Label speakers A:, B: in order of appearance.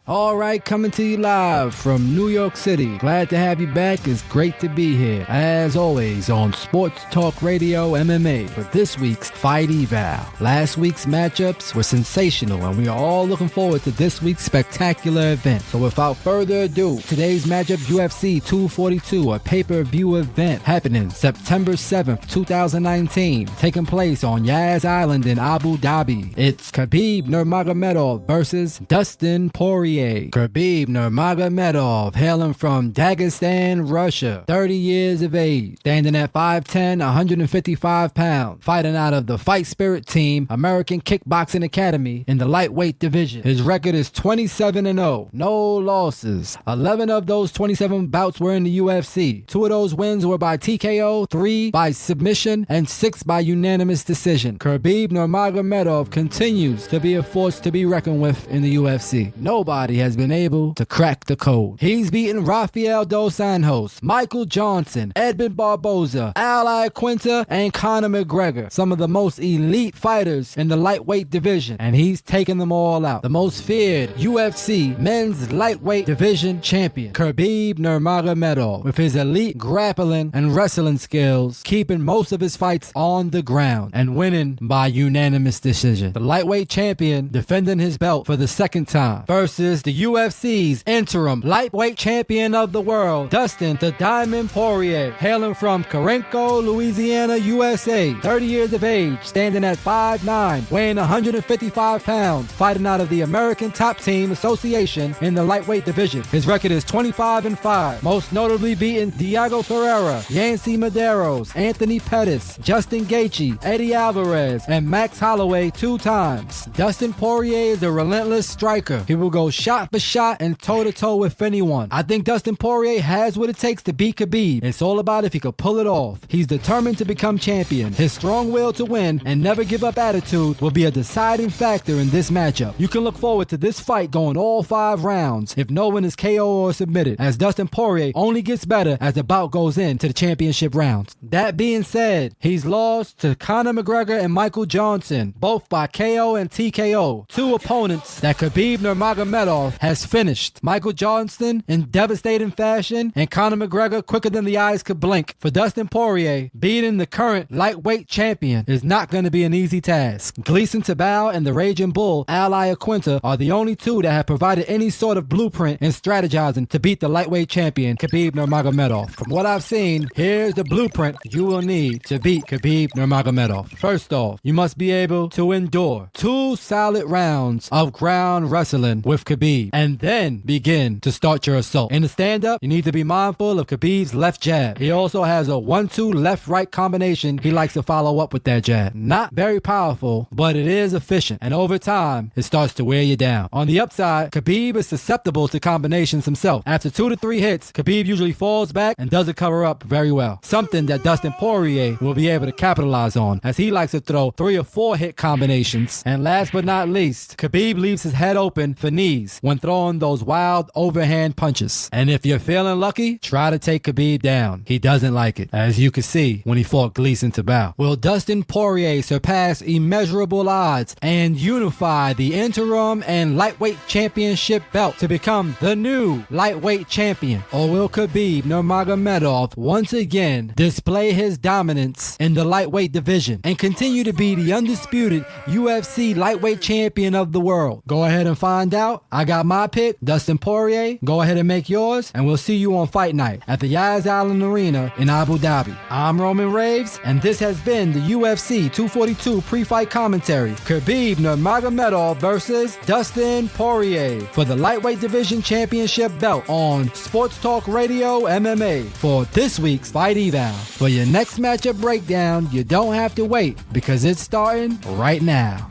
A: All right, coming to you live from New York City. Glad to have you back. It's great to be here, as always, on Sports Talk Radio MMA for this week's Fight Eval. Last week's matchups were sensational, and we are all looking forward to this week's spectacular event. So without further ado, today's matchup, UFC 242, a pay-per-view event happening September 7th, 2019, taking place on Yaz Island in Abu Dhabi. It's Khabib Nurmagomedov versus Dustin Poirier. Khabib Nurmagomedov, hailing from Dagestan, Russia, 30 years of age, standing at 5'10", 155 pounds, fighting out of the Fight Spirit Team, American Kickboxing Academy in the lightweight division. His record is 27-0, no losses. 11 of those 27 bouts were in the UFC. 2 of those wins were by TKO, 3 by submission, and 6 by unanimous decision. Khabib Nurmagomedov continues to be a force to be reckoned with in the UFC. Nobody has been able to crack the code. He's beaten Rafael Dos Anjos, Michael Johnson, Edmund Barboza, Al Iaquinta, and Conor McGregor, some of the most elite fighters in the lightweight division, and he's taken them all out. The most feared UFC men's lightweight division champion, Khabib Nurmagomedov, with his elite grappling and wrestling skills, keeping most of his fights on the ground and winning by unanimous decision. The lightweight champion defending his belt for the second time versus the UFC's interim lightweight champion of the world, Dustin "The Diamond" Poirier, hailing from Carenco, Louisiana, USA, 30 years of age, standing at 5'9", weighing 155 pounds, fighting out of the American Top Team Association in the lightweight division. His record is 25-5, most notably beating Diego Ferreira, Yancy Medeiros, Anthony Pettis, Justin Gaethje, Eddie Alvarez, and Max Holloway 2 times. Dustin Poirier is a relentless striker. He will go shot for shot and toe-to-toe with anyone. I think Dustin Poirier has what it takes to beat Khabib. It's all about if he could pull it off. He's determined to become champion. His strong will to win and never give up attitude will be a deciding factor in this matchup. You can look forward to this fight going all 5 rounds if no one is KO or submitted, as Dustin Poirier only gets better as the bout goes into the championship rounds. That being said, he's lost to Conor McGregor and Michael Johnson, both by KO and TKO, 2 opponents that Khabib Nurmagomedov has finished. Michael Johnson in devastating fashion, and Conor McGregor quicker than the eyes could blink. For Dustin Poirier, beating the current lightweight champion is not going to be an easy task. Gleison Tibau and the Raging Bull, Al Iaquinta, are the only 2 that have provided any sort of blueprint in strategizing to beat the lightweight champion, Khabib Nurmagomedov. From what I've seen, here's the blueprint you will need to beat Khabib Nurmagomedov. First off, you must be able to endure 2 solid rounds of ground wrestling with Khabib, and then begin to start your assault. In the stand-up, you need to be mindful of Khabib's left jab. He also has a 1-2 left-right combination he likes to follow up with that jab. Not very powerful, but it is efficient, and over time, it starts to wear you down. On the upside, Khabib is susceptible to combinations himself. After 2 to 3 hits, Khabib usually falls back and doesn't cover up very well. Something that Dustin Poirier will be able to capitalize on, as he likes to throw 3 or 4 hit combinations. And last but not least, Khabib leaves his head open for knees when throwing those wild overhand punches. And if you're feeling lucky, try to take Khabib down. He doesn't like it, as you can see when he fought Gleison Tibau. Will Dustin Poirier surpass immeasurable odds and unify the interim and lightweight championship belt to become the new lightweight champion? Or will Khabib Nurmagomedov once again display his dominance in the lightweight division and continue to be the undisputed UFC lightweight champion of the world? Go ahead and find out. I got my pick, Dustin Poirier. Go ahead and make yours, and we'll see you on fight night at the Yaz Island Arena in Abu Dhabi. I'm Roman Raves, and this has been the UFC 242 pre-fight commentary. Khabib Nurmagomedov versus Dustin Poirier for the lightweight division championship belt on Sports Talk Radio MMA for this week's Fight Eval. For your next matchup breakdown, you don't have to wait because it's starting right now.